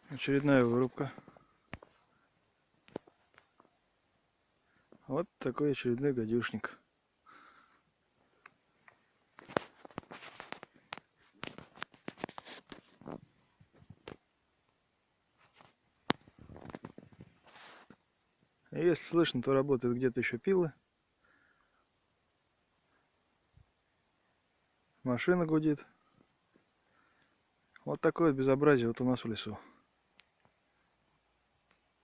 Очередная вырубка. Вот такой очередной гадюшник. И если слышно, то работают где-то еще пилы. Машина гудит. Вот такое вот безобразие вот у нас в лесу.